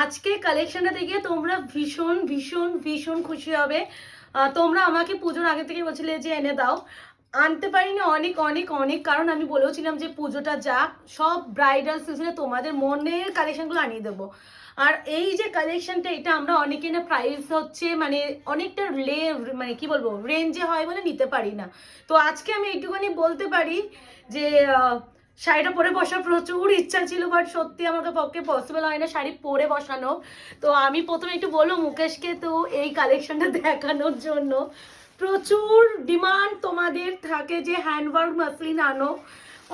আজকে কালেকশনটা দেখে তোমরা ভীষণ ভীষণ ভীষণ খুশি হবে। তোমরা আমাকে পুজোর আগে থেকে বলছিলে যে এনে দাও, আনতে পারিনি অনেক অনেক অনেক, কারণ আমি বলেওছিলাম যে পুজোটা যাক, সব ব্রাইডাল সিজনে তোমাদের মনের কালেকশনগুলো আনিয়ে দেবো। আর এই যে কালেকশনটা, এটা আমরা অনেকে না প্রাইস হচ্ছে মানে অনেকটা মানে কি বলবো রেঞ্জে হয় বলে নিতে পারি না। তো আজকে আমি এইটুখানি বলতে পারি যে শাড়িটা পরে বসার প্রচুর ইচ্ছা ছিল, বাট সত্যি আমাকে পক্ষে পসিবল হয় না শাড়ি পরে বসানো। তো আমি প্রথমে একটু বলবো মুকেশকে তো এই কালেকশনটা দেখানোর জন্য। প্রচুর ডিমান্ড তোমাদের থাকে যে হ্যান্ডওয়ার্ক মাসলিন আনো,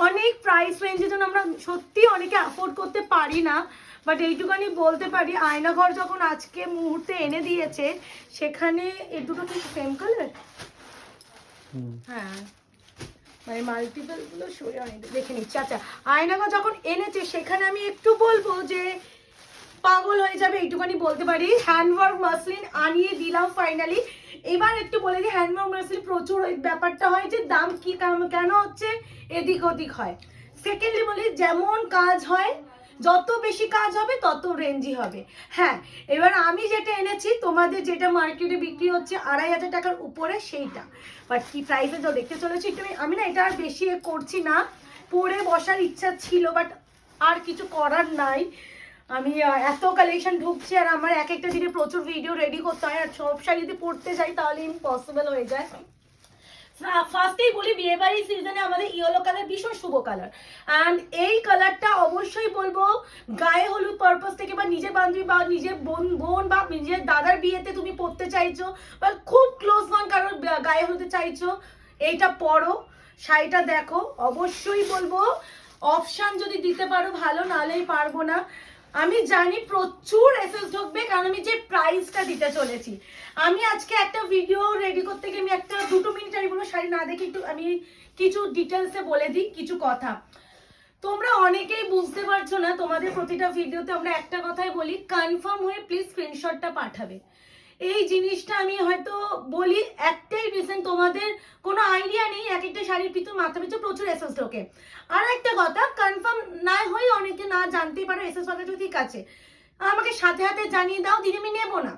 অনেক প্রাইস রেঞ্জের জন্য আমরা সত্যি অনেকে অ্যাফোর্ড করতে পারি না। বাট এইটুখানি বলতে পারি আয়নাঘর যখন আজকে মুহূর্তে এনে দিয়েছে, সেখানে এই দুটো কি সেম কালার? হ্যাঁ, মানে মাল্টিপল গুলো সরে অনেক দেখে নিচ্ছি। আচ্ছা, আয়নাঘর যখন এনেছে সেখানে আমি একটু বলবো যে পাগল হয়ে যাবে, এইটুখানি বলতে পারি। হ্যান্ডওয়ার্ক মাসলিন আনিয়ে দিলাম ফাইনালি। এবার একটু বলে দিই, হ্যান্ডওয়ার্ক মাসলিন প্রচুর ওই ব্যাপারটা হয় যে দাম কি কেন হচ্ছে এদিক ওদিক হয়। সেকেন্ডলি বলি, যেমন কাজ হয় যত বেশি কাজ হবে তত রেঞ্জই হবে। হ্যাঁ, এবার আমি যেটা এনেছি তোমাদের যেটা মার্কেটে বিক্রি হচ্ছে 2500 টাকার উপরে সেইটা, বাট কি প্রাইসে যা দেখতে চলেছি একটু আমি না এটা আর বেশি করছি না, পরে বসার ইচ্ছা ছিল বাট আর কিছু করার নাই। আমি এত কালেকশন ঢুকছে আর আমার এক একটা দিনে প্রচুর ভিডিও রেডি করতে হয়, আর সব শাড়ি যদি পড়তে যাই তাহলে ইম্পসিবল হয়ে যায়। ফার্স্টেই বলি, বিয়ে বাড়ির সিজনে আমাদের ইয়েলো কালার ভীষণ শুভ কালার, অ্যান্ড এই কালারটা অবশ্যই বলবো গায়ে হলুদ পারপাস থেকে বা নিজের বান্ধবী বা নিজের বোন বা নিজের দাদার বিয়েতে তুমি পড়তে চাইছো বা খুব ক্লোজ ওয়ান কারোর গায়ে হলুদে চাইছো, এইটা পরো, শাড়িটা দেখো। অবশ্যই বলবো অপশান যদি দিতে পারো ভালো, নাহলেই পারবো না। আমি জানি প্রচুর এসএস ঢুকবে, কারণ আমি যে প্রাইসটা দিতে চলেছি। আমি আজকে একটা ভিডিও রেডি করতে গিয়ে আমি একটা 2 মিনিট আমি বলবো শাড়ি না দেখে একটু আমি কিছু ডিটেলসে বলে দিই কিছু কথা। তোমরা অনেকেই বুঝতে পারছো না, তোমাদের প্রতিটা ভিডিওতে আমরা একটা কথাই বলি, কনফার্ম হয়ে প্লিজ স্ক্রিনশটটা পাঠাবে। এই জিনিসটা আমি হয়তো বলি একটাই রিজন, তোমাদের কোনো আইডিয়া নেই এক একটা শাড়ির পিছু মাথা পিছু প্রচুর এসএস ঢোকে। আর একটা কথা, কনফার্ম না হয়ে অনেকে না জানতেই পারো এসএস পাঠাচ্ছ, ঠিক আছে আমাকে সাথে সাথে জানিয়ে দাও দিদি, আমি নেবো না।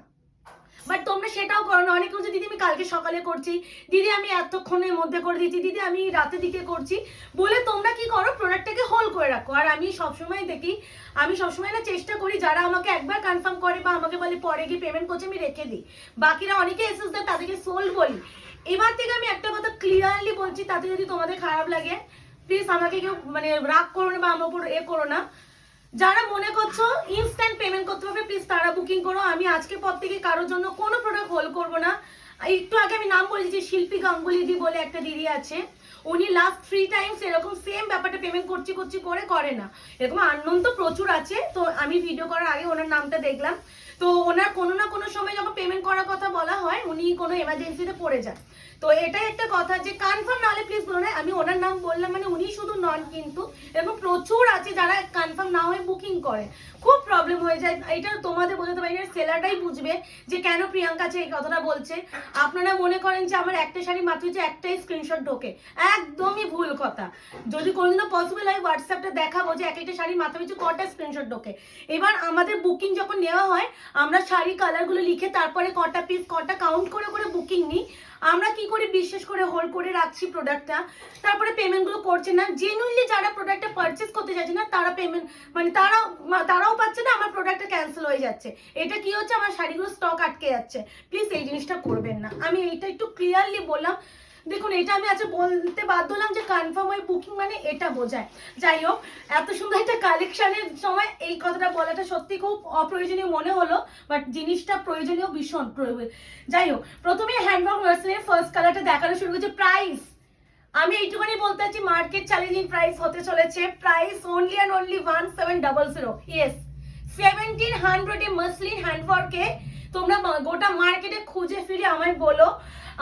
বাট তোমরা সেটাও করো না, অনেকে বলছে দিদি আমি কালকে সকালে করছি, দিদি আমি এতক্ষণের মধ্যে করে দিচ্ছি, দিদি আমি রাতে দিকে করছি, বলে তোমরা কি করো প্রোডাক্টটাকে হোল্ড করে রাখো। আর আমি সবসময় দেখি, আমি সবসময় না চেষ্টা করি যারা আমাকে একবার কনফার্ম করে বা আমাকে বলে পরে গিয়ে পেমেন্ট করছে আমি রেখে দিই, বাকিরা অনেকে এসেস দেয় তাদেরকে সোল্ড বলি। এবার থেকে আমি একটা কথা ক্লিয়ারলি বলছি, তাতে যদি তোমাদের খারাপ লাগে প্লিজ আমাকে কেউ মানে রাগ করো না বা আমার উপর করো না। যারা মনে করছো ইনস্ট্যান্ট পেমেন্ট করতে হবে প্লিজ তারা বুকিং করো। আমি আজকে পর থেকে কারোর জন্য কোনো প্রোডাক্ট হোল্ড করবো না। একটু আগে আমি নাম বলেছি, শিল্পী গাঙ্গুলি দি বলে একটা দিদি আছে, উনি লাস্ট 3 টাইমস এরকম সেম ব্যাপারটা পেমেন্ট করছি করে না। এরকম আননোন তো প্রচুর আছে, তো আমি ভিডিও করার আগে ওনার নামটা দেখলাম, তো ওনার কোনো না কোনো সময় যখন পেমেন্ট করার কথা বলা হয় উনি কোনো এমার্জেন্সিতে পড়ে যান। তো এটাই একটা কথা যে কনফার্ম নাহলে প্লিজ বলো না, আমি ওনার নাম বললাম মানে উনি শুধু নন, কিন্তু এরকম প্রচুর আছে যারা কনফার্ম না হয়ে বুকিং করে, খুব প্রবলেম হয়ে যায়। এটা তোমাদের বোঝাতে পারি না, সেলারটাই বুঝবে যে কেন প্রিয়াঙ্কা এই কথাটা বলছে। আপনারা মনে করেন যে আমার একটা শাড়ি মাত্র যে একটাই স্ক্রিনশট ঢোকে, একদমই ভুল কথা। যদি কোনোদিনও পসিবল হয় হোয়াটসঅ্যাপটা দেখাবো যে এক একটা শাড়ি মাথা পিছু কটা স্ক্রিনশট ঢোকে। এবার আমাদের বুকিং যখন নেওয়া হয় আমরা শাড়ি কালারগুলো লিখে তারপরে কটা পিস কটা কাউন্ট করে করে বুকিং নিই। আমরা কি করি বিশেষ করে হোল্ড করে রাখছি প্রোডাক্টটা, তারপরে পেমেন্টগুলো করছে না। জেনুইনলি যারা প্রোডাক্টটা পারচেস করতে চাইছে না তারা পেমেন্ট মানে তারাও পাচ্ছে না, আমার প্রোডাক্টটা ক্যান্সেল হয়ে যাচ্ছে। এটা কি হচ্ছে, আমার শাড়িগুলো স্টক আটকে যাচ্ছে। প্লিজ এই জিনিসটা করবেন না, আমি এইটা একটু ক্লিয়ারলি বললাম। দেখুন এটা আমি আজকে বলতে বাধ্য হলাম যে কনফার্ম হয়ে বুকিং মানে এটা বোঝায়। যাই হোক, এত সুন্দর একটা কালেকশনের সময় এই কথাটা বলাটা সত্যি খুব অপ্রয়োজনীয় মনে হলো, বাট জিনিসটা প্রয়োজনীয় ভীষণ। যাই হোক, প্রথমে হ্যান্ডওয়ার্ক মাসলিনের ফার্স্ট কালারটা দেখানো শুরু করেছে। প্রাইস আমি এইটুখানি বলতে চাচ্ছি মার্কেট চ্যালেঞ্জিং প্রাইস হতে চলেছে। Price only and only 1700। Yes, 1700 এ মাসলিন হ্যান্ডওয়ার্কে তোমরা গোটা মার্কেটে খুঁজে ফিরে আমায় বলো।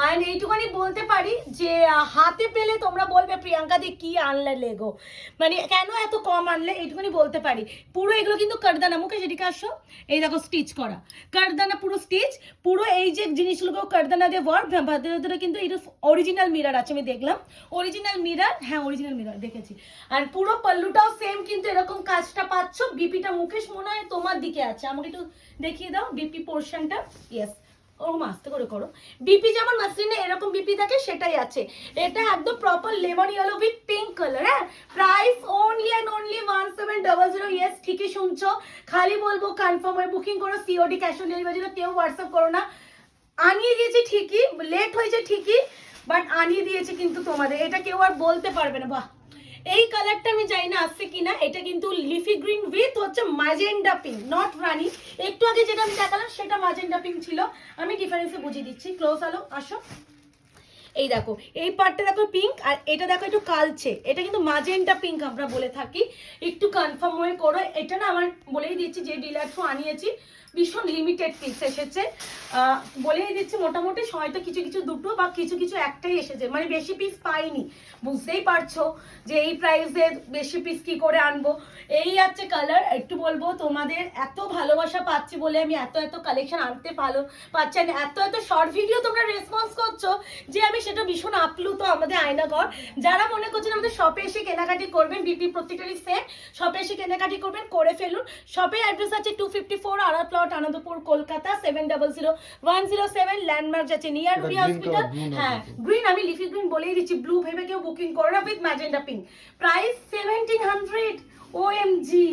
আর এইটুখানি বলতে পারি যে হাতে পেলে তোমরা বলবে প্রিয়াঙ্কা দি কি আনলে লেগো, মানে কেন এত কম আনলে, এইটুখানি বলতে পারি। পুরো এগুলো কিন্তু কারদানা, মুখে সেদিকে আসো, এই দেখো স্টিচ করা কারদানা, পুরো স্টিচ, পুরো এই যে জিনিসগুলো কারদানা দিয়ে ওয়ার্ক, ভাতে ভাতে কিন্তু এটা অরিজিনাল মিরার আছে, আমি দেখলাম অরিজিনাল মিরার, হ্যাঁ অরিজিনাল মিরার দেখেছি। আর পুরো পাল্লুটাও সেম কিন্তু এরকম কাজটা পাচ্ছ। বিপিটা মুকেশ মনে হয় তোমার দিকে আছে, আমাকে একটু দেখিয়ে দাও বিপি পোর্শনটা। ইয়েস, ওরকম আস্তে করে করো। বিপি যেমন মাসলিনে এরকম বিপি থাকে সেটাই আছে। এটা একদম proper lemon yellow with pink colour. হ্যাঁ, price only and only 1700। Yes, ঠিকই শুনছো, খালি বলবো কনফার্ম হয়ে বুকিং করো। সিওডি ক্যাশ অন ডেলিভারি কেউ হোয়াটসঅ্যাপ করো না। আনিয়ে দিয়েছি ঠিকই, লেট হয়েছে ঠিকই, বাট আনিয়ে দিয়েছি কিন্তু তোমাদের, এটা কেউ আর বলতে পারবে না। বাহ, এই কালারটা আমি জানি না আসছে কিনা। এটা কিন্তু লিফি গ্রিন উইথ হচ্ছে ম্যাজেন্ডা পিঙ্ক, নট রানি। একটু আগে যেটা আমি দেখালাম সেটা ম্যাজেন্ডা পিঙ্ক ছিল। আমি ডিফারেন্সে বুঝিয়ে দিচ্ছি, ক্লোজ আলো আসো। এই দেখো এই পার্টটা দেখো পিঙ্ক, আর এটা দেখো একটু কালচে, এটা কিন্তু ম্যাজেন্টা পিঙ্ক আমরা বলে থাকি। একটু কনফার্ম হয়ে করো। এটা না আমার বলেই দিচ্ছি, যে ডিলার থ্রু আনিয়েছি ভীষণ লিমিটেড পিস এসেছে, বলেই দিচ্ছি মোটামুটি হয়তো কিছু কিছু দুটো বা কিছু কিছু একটাই এসেছে, মানে বেশি পিস পাইনি। বুঝতেই পারছো যে এই প্রাইসের বেশি পিস কি করে আনবো। এই আছে কালার। একটু বলবো তোমাদের এত ভালোবাসা পাচ্ছি বলে আমি এত এত কালেকশন আনতে ভালো পাচ্ছি, এত এত শর্ট ভিডিও তোমরা রেসপন্স করছো যে আমি সেটা ভীষণ আপ্লুত। আমাদের আয়নাঘর যারা মনে করছেন আমাদের শপে এসে কেনাকাটি করবেন, বিপি প্রত্যেকটারই সেম, শপে এসে কেনাকাটি করবেন, করে ফেলুন। শপের অ্যাড্রেস আছে 254 আড়া প্লট, আনন্দপুর, কলকাতা 700107। ল্যান্ডমার্ক যাচ্ছে নিয়ার রুবি হসপিটাল। হ্যাঁ গ্রিন, আমি লিফি গ্রিন বলেই দিচ্ছি, ব্লু ভেবে কেউ বুকিং করো না, with magenta pink. Price 1700। OMG,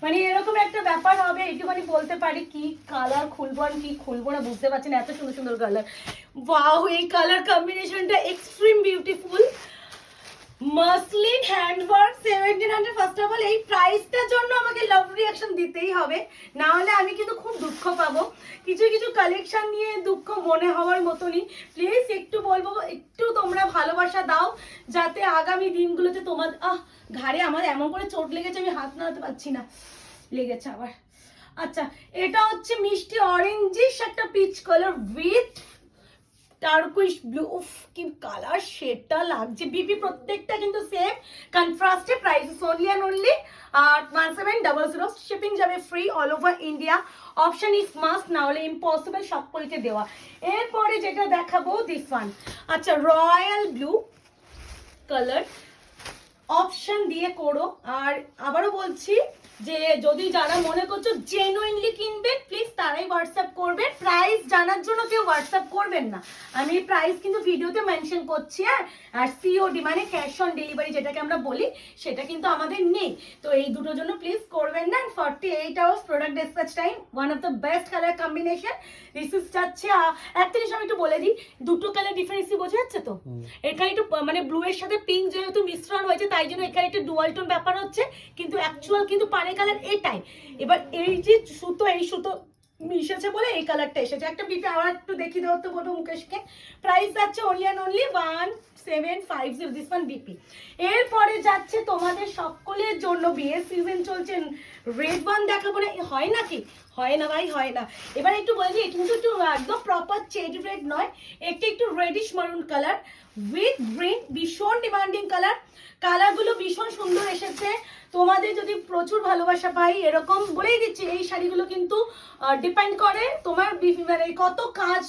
মানে এরকম একটা ব্যাপার হবে। একটুখানি বলতে পারি কি কালার খুলবো আর কি খুলবো না বুঝতে পারছি না, এত সুন্দর সুন্দর কালার। ওয়াও, এই কালার কম্বিনেশনটা extreme beautiful. Muslin handwork 1700। First of all এই প্রাইসটার জন্য আমাকে লাভ রিয়াকশন দিতেই হবে, না হলে আমি কিন্তু খুব দুঃখ পাবো। কিছু কিছু কালেকশন নিয়ে দুঃখ মনে হওয়ার মতনই। প্লিজ একটু বলবো, একটু তোমরা ভালোবাসা দাও, যাতে আগামী দিনগুলোতে তোমার ঘাড়ে আমার এমন করে চোট লেগেছে আমি হাত নাড়াতে পারছি না, লেগেছে আবার। আচ্ছা, এটা হচ্ছে মিষ্টি অরেঞ্জিশ একটা peach colour with turquoise blue. উফ কি কালার শেডটা লাগছে। বিপি প্রত্যেকটা কিন্তু সেম কন্ট্রাস্টে। Price only and only 1700। Shipping যাবে free all over India. Option is must, না হলে ইম্পসিবল সকলকে দেওয়া। এরপরে যেটা দেখাবো দিস ওয়ান। আচ্ছা, রয়্যাল ব্লু কালার অপশন দিয়ে করো। আর আবারও বলছি যে যদি যারা মনে করছো জেনুইনলি কিনবেন প্লিজ তারাই হোয়াটসঅ্যাপ করবেন। প্রাইস জানার জন্য কেউ হোয়াটসঅ্যাপ করবেন না, আমি প্রাইস কিন্তু ভিডিওতে মেনশন করছি। আর সিওডি মানে ক্যাশ অন ডেলিভারি যেটাকে আমরা বলি সেটা কিন্তু আমাদের নেই, তো এই দুটোর জন্য প্লিজ করবেন না। 48 hours product dispatch time, one of the best colour combination. This is যাচ্ছে একটা জিনিস আমি একটু বলে দিই, দুটো কালার ডিফারেন্সই বোঝা যাচ্ছে তো। এখানে একটু মানে ব্লু এর সাথে পিঙ্ক যেহেতু মিশ্রণ হয়েছে তাই জন্য এখানে একটু ডুয়াল টোন ব্যাপার হচ্ছে, কিন্তু অ্যাকচুয়াল কিন্তু পানি কালার এটাই। এবার এই যে সুতো, এই সুতো মিশেছে বলে এই কালারটা এসেছে। একটা বিপি আবার একটু দেখিয়ে দেওয়া তো বলবো মুকেশকে। প্রাইস যাচ্ছে only and only 1750, this one BP. এরপরে যাচ্ছে তোমাদের সকলের জন্য, বিয়ের সিজন চলছে, রেড ওয়ান দেখাবো না, হয় নাকি? হয় না ভাই, হয় না। এবার একটু বলে দিই, কিন্তু একটু একদম প্রপার চেড রেড নয়, একটু একটু reddish maroon colour with green, ভীষণ ডিমান্ডিং কালার। কালারগুলো ভীষণ সুন্দর এসেছে। তোমাদের যদি প্রচুর ভালোবাসা পাই, এরকম বলেই দিচ্ছি, এই শাড়িগুলো কিন্তু ডিপেন্ড করে তোমার মানে কত কাজ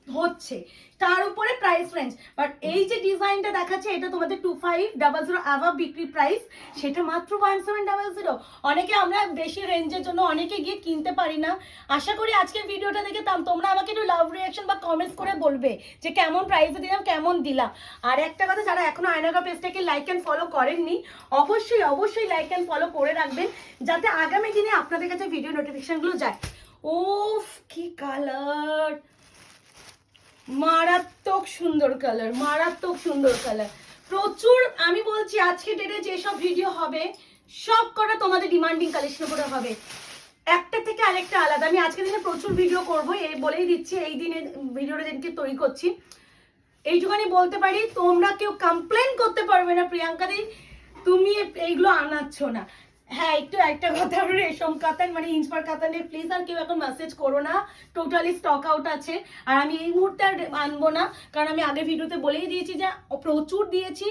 হচ্ছে তার উপরে প্রাইস রেঞ্জ। বাট এই যে ডিজাইনটা দেখাচ্ছে এটা তোমাদের 2500 অ্যাভাব বিক্রি প্রাইস, সেটা মাত্র 1700। অনেকে আমরা বেশি রেঞ্জের জন্য অনেকে গিয়ে কিনতে পারি না। আশা করি আজকের ভিডিওটা দেখে তোমরা আমাকে একটু লাভ রিয়াকশন বা কমেন্টস করে বলবে যে কেমন প্রাইসে দিলাম, কেমন দিলাম। আর একটা কথা, যারা এখনো আয়নাঘর পেজটাকে লাইক অ্যান্ড ফলো করেননি অবশ্যই অবশ্যই লাইক অ্যান্ড ফলো করে রাখবেন, যাতে আগামী দিনে আপনাদের কাছে ভিডিও নোটিফিকেশনগুলো যায়। ওফ কি কালার, মারাত্মক সুন্দর কালার, মারাত্মক সুন্দর কালার। প্রচুর, আমি বলছি আজকে ডেটে যেসব ভিডিও হবে সব কটা তোমাদের ডিমান্ডিং কালেকশন করে হবে, একটা থেকে আরেকটা আলাদা। আমি আজকের দিনে প্রচুর ভিডিও করবো, এই বলেই দিচ্ছি। এই দিনে ভিডিওটা যেদিনকে তৈরি করছি, এইটুখানি বলতে পারি, তোমরা কেউ কমপ্লেন করতে পারবে না প্রিয়াঙ্কা দি তুমি এইগুলো আনাচ্ছ না। হ্যাঁ, একটু একটা কথা, রেশম কাতান মানে ইঞ্চপার কাতানে প্লিজ আর কেউ এখন মেসেজ করো না, টোটালি স্টক আউট আছে। আর আমি এই মুহূর্তে আর আনবো না, কারণ আমি আগে ভিডিওতে বলেই দিয়েছি যে প্রচুর দিয়েছি।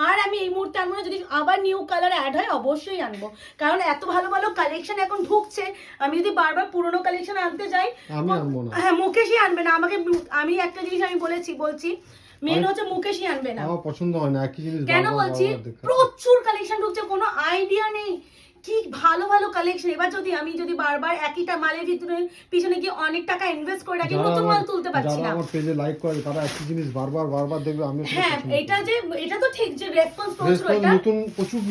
আর আমি এই মুহূর্তে আনবো না, যদি আবার নিউ কালার অ্যাড হয় অবশ্যই আনবো, কারণ এত ভালো ভালো কালেকশন এখন ঢুকছে। আমি যদি বারবার পুরোনো কালেকশন আনতে যাই, আমি আনবো না। হ্যাঁ মুকেশই আনবে না আমাকে। আমি একটা জিনিস আমি বলছি মেন হচ্ছে মুকেশই আনবে না। আমার পছন্দ হয় না একই জিনিস কেন বারবার বলছি, বারবার দেখা। প্রচুর কালেকশন ঢুকছে, কোনো আইডিয়া নেই কি ভালো ভালো কালেকশন। এবার আমি যদি বারবার একইটা মালের ভিতরে পিছনে গিয়ে অনেক টাকা ইনভেস্ট করে রাখি, নতুন মাল তুলতে পারছি যারা না। আমার পেজে লাইক করে তারা একই জিনিস বারবার বারবার দেখবে, আমি হ্যাঁ, এটা তো ঠিক যে রেসপন্স প্রচুর, এটা নতুন প্রচুর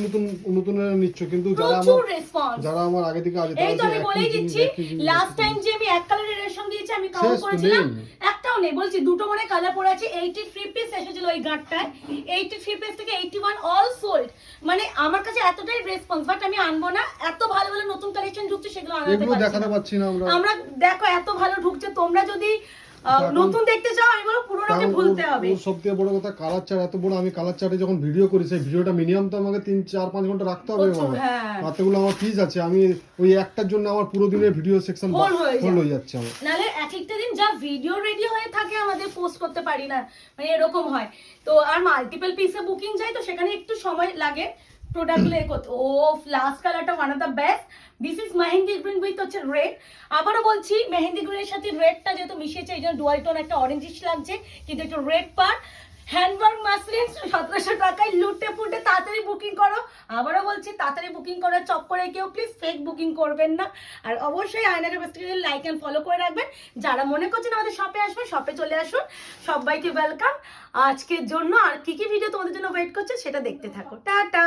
নতুন নিচ্ছ, কিন্তু প্রচুর রেসপন্স। যারা আমার আগে থেকে আছে এই তো আমি বলেই দিচ্ছি, লাস্ট টাইম যে আমি এক কালারের রেশম দিয়েছি আমি কাউন্ট করেছিলাম, একটাও নেই। বলছি দুটো মনে কালার পড়ে আছে। 83 পিস এসেছিল ওই গাঁটটায়, 83 পিস থেকে 81 অল সোল্ড। মানে আমার কাছে এতটাই রেসপন্স, বাট আমি আনবো না। এত ভালো ভালো নতুন কালেকশন ঢুকছে, সেগুলো আনতে এগুলো পারছি দেখাতে না। পাচ্ছি না আমরা দেখো এত ভালো ঢুকছে, তোমরা যদি নতুন দেখতে চাও আমি বলবো পুরোনোকে ভুলতে হবে। সবথেকে বড় কথা কালার চার্ট এত বড়, আমি কালার চার্টে যখন ভিডিও করি সেই ভিডিওটা মিনিমাম তো আমাকে 3-4-5 ঘন্টা রাখতে হবে। হ্যাঁ, এতগুলো আমার ফিজ আছে, আমি ওই একটার জন্য আমার পুরো দিনের ভিডিও সেকশন ফুল হয়ে যাচ্ছে আমার। নালে এক একটা দিন যা ভিডিও রেডি হয়ে থাকে আমাদের পোস্ট করতে পারি না, মানে এরকম হয়। তো আর মাল্টিপল পিসে বুকিং যায়, তো সেখানে একটু সময় লাগে প্রোডাক্টগুলো করতে। ও লাস্ট কালারটা one of the best. This is mehndi green with হচ্ছে রেড। আবারও বলছি মেহেন্দি গ্রিনের সাথে রেডটা যেহেতু মিশিয়েছে এই জন্য ডুয়াল টোন একটা অরেঞ্জিশ লাগছে, কিন্তু একটু রেড পার। হ্যান্ডওয়ার্ক মাসলিন 1700 টাকায় লুটে পুটে তাড়াতাড়ি বুকিং করো। আবারও বলছি তাড়াতাড়ি বুকিং করার চক্করে কেউ প্লিজ ফেক বুকিং করবেন না। আর অবশ্যই আয়নার বেস্টকে লাইক অ্যান্ড ফলো করে রাখবেন। যারা মনে করছেন আমাদের শপে আসবেন, শপে চলে আসুন। সবাইকে ওয়েলকাম। আজকের জন্য আর কি কি ভিডিও তোমাদের জন্য ওয়েট করছে সেটা দেখতে থাকো। টাটা।